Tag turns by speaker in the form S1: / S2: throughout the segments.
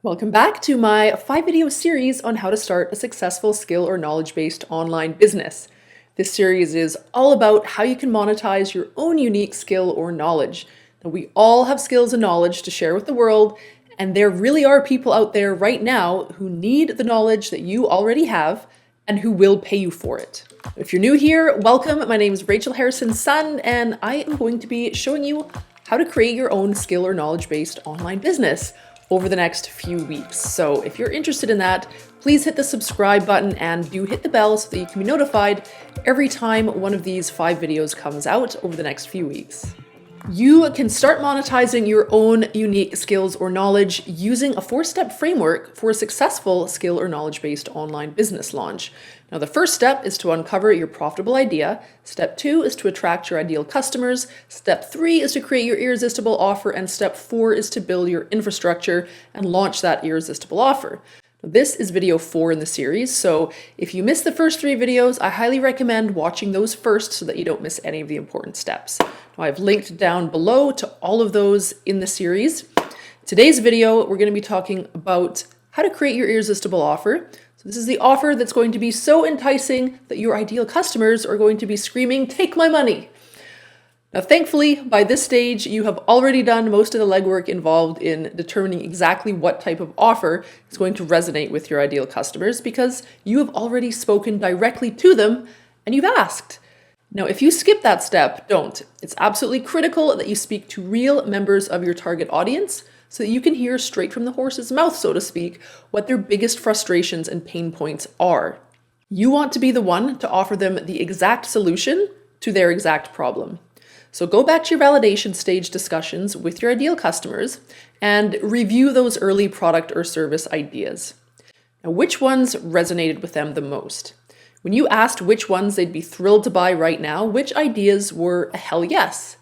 S1: Welcome back to my 5-video series on how to start a successful skill or knowledge-based online business. This series is all about how you can monetize your own unique skill or knowledge. Now, we all have skills and knowledge to share with the world, and there really are people out there right now who need the knowledge that you already have and who will pay you for it. If you're new here, welcome. My name is Rachel Harrison-Sun, and I am going to be showing you how to create your own skill or knowledge-based online business over the next few weeks. So if you're interested in that, please hit the subscribe button and do hit the bell so that you can be notified every time one of these 5 videos comes out over the next few weeks. You can start monetizing your own unique skills or knowledge using a 4-step framework for a successful skill or knowledge-based online business launch. Now, the first step is to uncover your profitable idea. Step 2 is to attract your ideal customers. Step 3 is to create your irresistible offer. And step 4 is to build your infrastructure and launch that irresistible offer. Now, this is video 4 in the series, so if you missed the first 3 videos, I highly recommend watching those first so that you don't miss any of the important steps. Now, I've linked down below to all of those in the series. Today's video, we're going to be talking about how to create your irresistible offer. So this is the offer that's going to be so enticing that your ideal customers are going to be screaming, "Take my money!" Now, thankfully, by this stage, you have already done most of the legwork involved in determining exactly what type of offer is going to resonate with your ideal customers because you have already spoken directly to them and you've asked. Now, if you skip that step, don't. It's absolutely critical that you speak to real members of your target audience so that you can hear straight from the horse's mouth, so to speak, what their biggest frustrations and pain points are. You want to be the one to offer them the exact solution to their exact problem. So go back to your validation stage discussions with your ideal customers and review those early product or service ideas. Now, which ones resonated with them the most? When you asked which ones they'd be thrilled to buy right now, which ideas were a hell yes?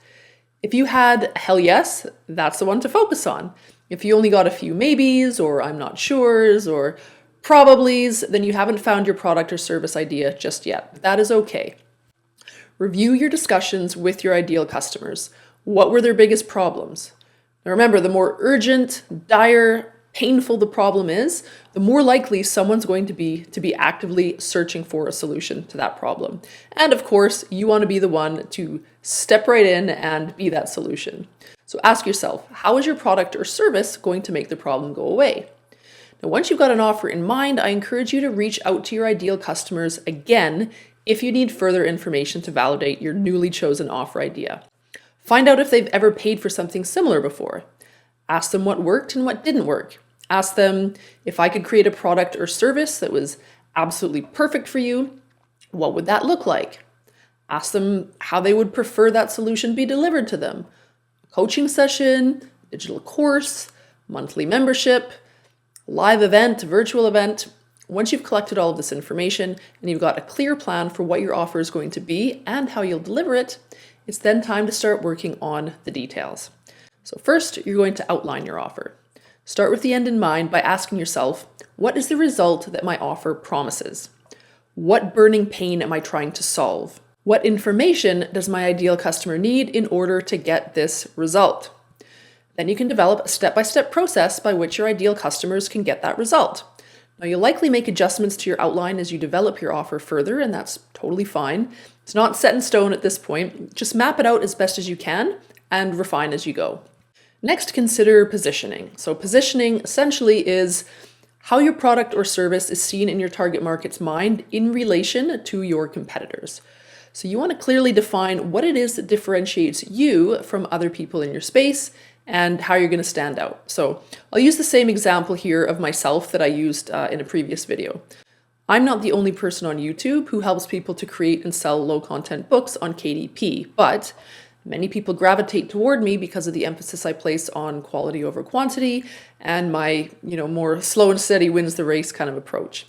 S1: If you had a hell yes, that's the one to focus on. If you only got a few maybes or I'm not sures or probablys, then you haven't found your product or service idea just yet. That is okay. Review your discussions with your ideal customers. What were their biggest problems? Now remember, the more urgent, dire, painful the problem is, the more likely someone's going to be actively searching for a solution to that problem. And of course, you want to be the one to step right in and be that solution. So ask yourself, how is your product or service going to make the problem go away? Now, once you've got an offer in mind, I encourage you to reach out to your ideal customers again if you need further information to validate your newly chosen offer idea. Find out if they've ever paid for something similar before. Ask them what worked and what didn't work. Ask them, if I could create a product or service that was absolutely perfect for you, what would that look like? Ask them how they would prefer that solution be delivered to them. A coaching session, digital course, monthly membership, live event, virtual event. Once you've collected all of this information and you've got a clear plan for what your offer is going to be and how you'll deliver it, it's then time to start working on the details. So first, you're going to outline your offer. Start with the end in mind by asking yourself, what is the result that my offer promises? What burning pain am I trying to solve? What information does my ideal customer need in order to get this result? Then you can develop a step-by-step process by which your ideal customers can get that result. Now, you'll likely make adjustments to your outline as you develop your offer further, and that's totally fine. It's not set in stone at this point. Just map it out as best as you can and refine as you go. Next, consider positioning. So positioning essentially is how your product or service is seen in your target market's mind in relation to your competitors. So you want to clearly define what it is that differentiates you from other people in your space and how you're going to stand out. So I'll use the same example here of myself that I used in a previous video. I'm not the only person on YouTube who helps people to create and sell low-content books on KDP, but many people gravitate toward me because of the emphasis I place on quality over quantity and my, more slow and steady wins the race kind of approach.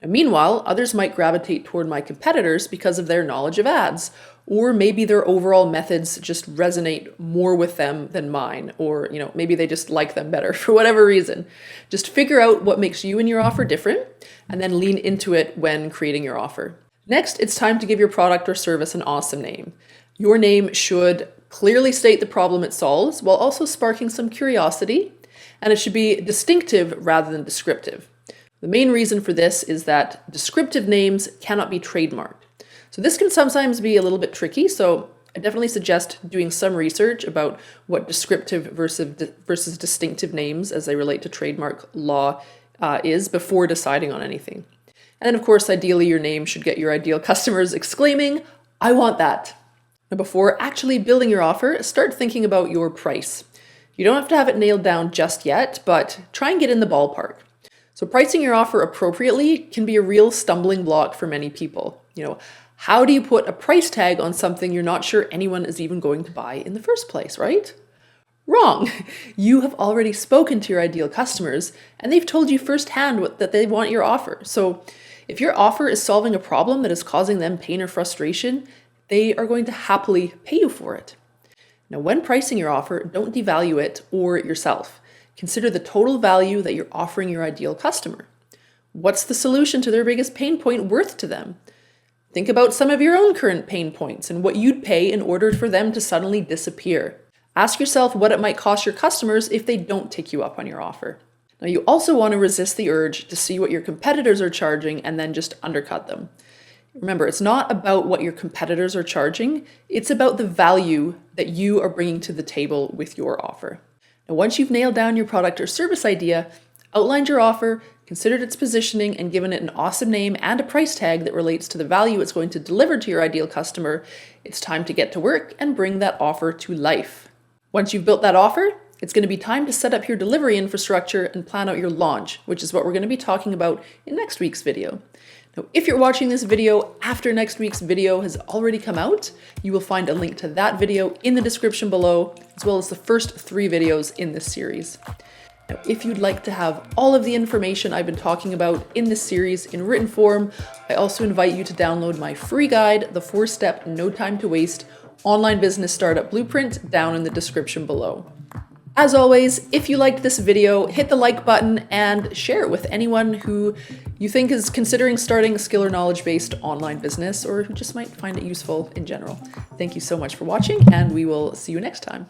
S1: And meanwhile, others might gravitate toward my competitors because of their knowledge of ads, or maybe their overall methods just resonate more with them than mine, or maybe they just like them better for whatever reason. Just figure out what makes you and your offer different, and then lean into it when creating your offer. Next, it's time to give your product or service an awesome name. Your name should clearly state the problem it solves while also sparking some curiosity and it should be distinctive rather than descriptive. The main reason for this is that descriptive names cannot be trademarked. So this can sometimes be a little bit tricky, so I definitely suggest doing some research about what descriptive versus distinctive names as they relate to trademark law is before deciding on anything. And then of course, ideally your name should get your ideal customers exclaiming, "I want that." Now before actually building your offer, start thinking about your price. You don't have to have it nailed down just yet, but try and get in the ballpark. So pricing your offer appropriately can be a real stumbling block for many people. How do you put a price tag on something you're not sure anyone is even going to buy in the first place, right? Wrong. You have already spoken to your ideal customers and they've told you firsthand that they want your offer. So if your offer is solving a problem that is causing them pain or frustration, they are going to happily pay you for it. Now, when pricing your offer, don't devalue it or yourself. Consider the total value that you're offering your ideal customer. What's the solution to their biggest pain point worth to them? Think about some of your own current pain points and what you'd pay in order for them to suddenly disappear. Ask yourself what it might cost your customers if they don't take you up on your offer. Now, you also want to resist the urge to see what your competitors are charging and then just undercut them. Remember, it's not about what your competitors are charging, it's about the value that you are bringing to the table with your offer. Now, once you've nailed down your product or service idea, outlined your offer, considered its positioning, and given it an awesome name and a price tag that relates to the value it's going to deliver to your ideal customer, it's time to get to work and bring that offer to life. Once you've built that offer, it's going to be time to set up your delivery infrastructure and plan out your launch, which is what we're going to be talking about in next week's video. Now, if you're watching this video after next week's video has already come out, you will find a link to that video in the description below, as well as the first 3 videos in this series. Now, if you'd like to have all of the information I've been talking about in this series in written form, I also invite you to download my free guide, the 4-step, no time to waste online business startup blueprint, down in the description below. As always, if you liked this video, hit the like button and share it with anyone who you think is considering starting a skill or knowledge-based online business, or who just might find it useful in general. Thank you so much for watching, and we will see you next time.